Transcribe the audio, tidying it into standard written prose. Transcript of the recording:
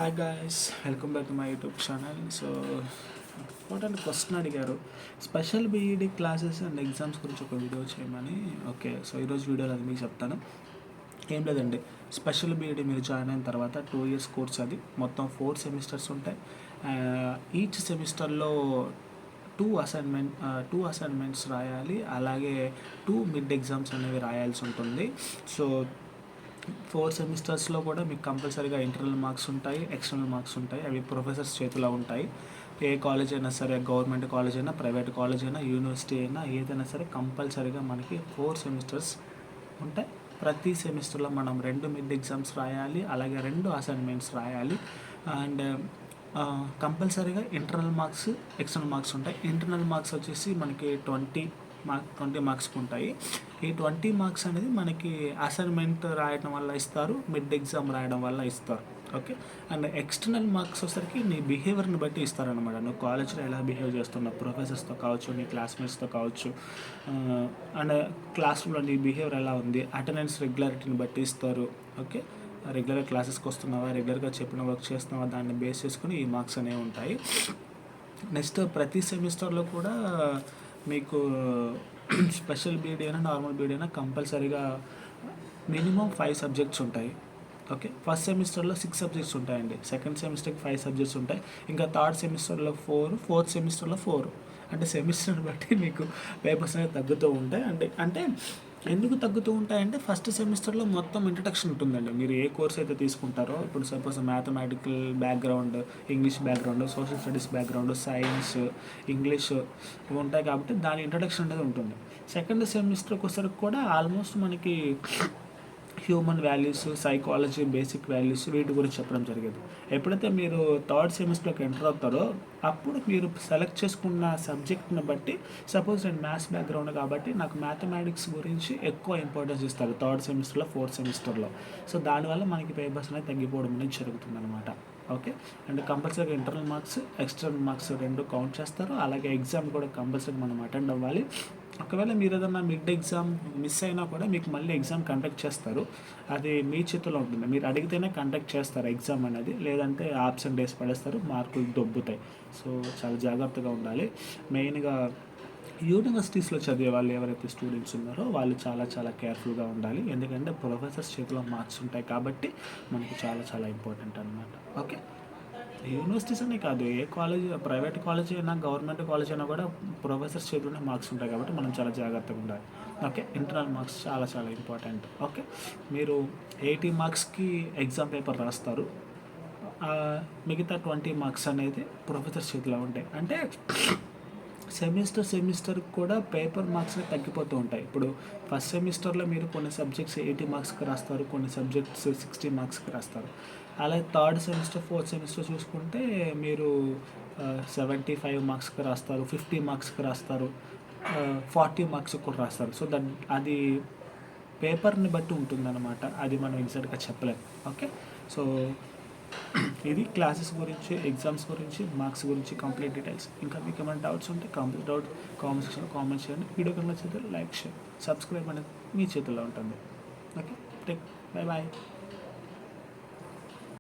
Hi guys, welcome back to my YouTube channel. So important question అడిగారు, special B Ed classes and exams గురించి ఒక video చేయమని. Okay, so ఈరోజు వీడియోలో అది మీకు చెప్తాను. ఏం లేదండి, స్పెషల్ బీఈడి మీరు జాయిన్ అయిన తర్వాత 2 years కోర్స్, అది మొత్తం 4 సెమిస్టర్స్ ఉంటాయి. ఈచ్ సెమిస్టర్లో టూ అసైన్మెంట్స్ రాయాలి, అలాగే 2 మిడ్ ఎగ్జామ్స్ అనేవి రాయాల్సి ఉంటుంది. సో 4 సెమిస్టర్స్లో కూడా మీకు కంపల్సరీగా ఇంటర్నల్ మార్క్స్ ఉంటాయి, ఎక్స్టర్నల్ మార్క్స్ ఉంటాయి. అవి ప్రొఫెసర్స్ చేతిలో ఉంటాయి. ఏ కాలేజ్ అయినా సరే, గవర్నమెంట్ కాలేజ్ అయినా, ప్రైవేట్ కాలేజ్ అయినా, యూనివర్సిటీ అయినా, ఏదైనా సరే కంపల్సరీగా మనకి 4 సెమిస్టర్స్ ఉంటాయి. ప్రతి సెమిస్టర్లో మనం 2 మిడ్ ఎగ్జామ్స్ రాయాలి, అలాగే 2 అసైన్మెంట్స్ రాయాలి. అండ్ కంపల్సరీగా ఇంటర్నల్ మార్క్స్, ఎక్స్టర్నల్ మార్క్స్ ఉంటాయి. ఇంటర్నల్ మార్క్స్ వచ్చేసి మనకి 20 మార్క్స్కి ఉంటాయి. ఈ 20 మార్క్స్ అనేది మనకి అసైన్మెంట్ రాయడం వల్ల ఇస్తారు, మిడ్ ఎగ్జామ్ రాయడం వల్ల ఇస్తారు. ఓకే, అండ్ ఎక్స్టర్నల్ మార్క్స్ వచ్చేసరికి నీ బిహేవియర్ని బట్టి ఇస్తారనమాట. నువ్వు కాలేజ్లో ఎలా బిహేవ్ చేస్తున్నావు, ప్రొఫెసర్స్తో కావచ్చు, నీ క్లాస్మేట్స్తో కావచ్చు, అండ్ క్లాస్ రూమ్లో నీ బిహేవియర్ ఎలా ఉంది, అటెండెన్స్ రెగ్యులారిటీని బట్టి ఇస్తారు. ఓకే, రెగ్యులర్గా క్లాసెస్కి వస్తున్నావా, రెగ్యులర్గా చెప్పిన వర్క్ చేస్తున్నావా, దాన్ని బేస్ చేసుకుని ఈ మార్క్స్ అనేవి ఉంటాయి. నెక్స్ట్ ప్రతి సెమిస్టర్లో కూడా మీకు స్పెషల్ బీఈడీ అయినా, నార్మల్ బీఈడీ అయినా కంపల్సరీగా మినిమం 5 సబ్జెక్ట్స్ ఉంటాయి. ఓకే, ఫస్ట్ సెమిస్టర్లో 6 సబ్జెక్ట్స్ ఉంటాయండి, సెకండ్ సెమిస్టర్కి 5 సబ్జెక్ట్స్ ఉంటాయి, ఇంకా థర్డ్ సెమిస్టర్లో 4, ఫోర్త్ సెమిస్టర్లో 4. అంటే సెమిస్టర్ని బట్టి మీకు పేపర్స్ అనేవి తగ్గుతూ ఉంటాయి. అంటే ఎందుకు తగ్గుతూ ఉంటాయంటే, ఫస్ట్ సెమిస్టర్లో మొత్తం ఇంట్రడక్షన్ ఉంటుందండి. మీరు ఏ కోర్స్ అయితే తీసుకుంటారో, ఇప్పుడు suppose mathematical background, English background, social studies background, science, English ఇవి ఉంటాయి కాబట్టి దాని ఇంట్రడక్షన్ అనేది ఉంటుంది. సెకండ్ సెమిస్టర్కి వచ్చేసరికి కూడా ఆల్మోస్ట్ మనకి human values, psychology, basic values వీటి గురించి చెప్పడం జరిగేది. ఎప్పుడైతే మీరు థర్డ్ సెమిస్టర్కి ఎంటర్ అవుతారో అప్పుడు మీరు సెలెక్ట్ చేసుకున్న సబ్జెక్ట్ని బట్టి, సపోజ్ నేను మ్యాథ్స్ బ్యాక్గ్రౌండ్ కాబట్టి నాకు మ్యాథమెటిక్స్ గురించి ఎక్కువ ఇంపార్టెన్స్ ఇస్తారు థర్డ్ సెమిస్టర్లో, ఫోర్త్ సెమిస్టర్లో. సో దానివల్ల మనకి పేపర్స్ అనేది తగ్గిపోవడం అనేది జరుగుతుంది అనమాట. ఓకే, అండ్ కంపల్సరీగా internal marks, external marks 2 count చేస్తారు. అలాగే ఎగ్జామ్ కూడా కంపల్సరీ మనం అటెండ్ అవ్వాలి. ఒకవేళ మీరు ఏదైనా మిడ్ ఎగ్జామ్ మిస్ అయినా కూడా మీకు మళ్ళీ ఎగ్జామ్ కండక్ట్ చేస్తారు. అది మీ చేతిలో ఉంటుంది. మీరు అడిగితేనే కండక్ట్ చేస్తారు ఎగ్జామ్ అనేది, లేదంటే ఆబ్సెంట్ డేస్ పడేస్తారు, మార్కులు దొబ్బుతాయి. సో చాలా జాగ్రత్తగా ఉండాలి. మెయిన్గా యూనివర్సిటీస్లో చదివే వాళ్ళు ఎవరైతే స్టూడెంట్స్ ఉన్నారో వాళ్ళు చాలా చాలా కేర్ఫుల్గా ఉండాలి. ఎందుకంటే ప్రొఫెసర్స్ చేతిలో మార్క్స్ ఉంటాయి కాబట్టి మనకి చాలా చాలా ఇంపార్టెంట్ అనమాట. ఓకే, యూనివర్సిటీస్ అనే కాదు, ఏ కాలేజ్, ప్రైవేట్ కాలేజ్ అయినా, గవర్నమెంట్ కాలేజ్ అయినా కూడా ప్రొఫెసర్స్ చేతిలోనే మార్క్స్ ఉంటాయి కాబట్టి మనం చాలా జాగ్రత్తగా ఉండాలి. ఓకే, ఇంటర్నల్ మార్క్స్ చాలా చాలా ఇంపార్టెంట్. ఓకే, మీరు 80 మార్క్స్కి ఎగ్జామ్ పేపర్ రాస్తారు, మిగతా 20 మార్క్స్ అనేది ప్రొఫెసర్స్ చేతిలో ఉంటాయి. అంటే సెమిస్టర్కి కూడా పేపర్ మార్క్స్ తగ్గిపోతూ ఉంటాయి. ఇప్పుడు ఫస్ట్ సెమిస్టర్లో మీరు కొన్ని సబ్జెక్ట్స్ 80 మార్క్స్కి రాస్తారు, కొన్ని సబ్జెక్ట్స్ 60 మార్క్స్కి రాస్తారు. అలాగే థర్డ్ సెమిస్టర్, ఫోర్త్ సెమిస్టర్ చూసుకుంటే మీరు 75 మార్క్స్కి రాస్తారు, 50 మార్క్స్కి రాస్తారు, 40 మార్క్స్కి కూడా రాస్తారు. సో అది పేపర్ని బట్టి ఉంటుందన్నమాట, అది మనం ఎగ్జాక్ట్గా చెప్పలేము. ఓకే, సో ఇది క్లాసెస్ గురించి, ఎగ్జామ్స్ గురించి, మార్క్స్ గురించి కంప్లీట్ డీటెయిల్స్. ఇంకా మీకు ఏమైనా డౌట్స్ ఉంటే డౌట్ కామెంట్ సెక్షన్లో కామెంట్ చేయండి. వీడియో కనుక నచ్చితే లైక్, షేర్, సబ్స్క్రైబ్ అనేది మీ చేతుల్లో ఉంటుంది. Okay, take bye bye.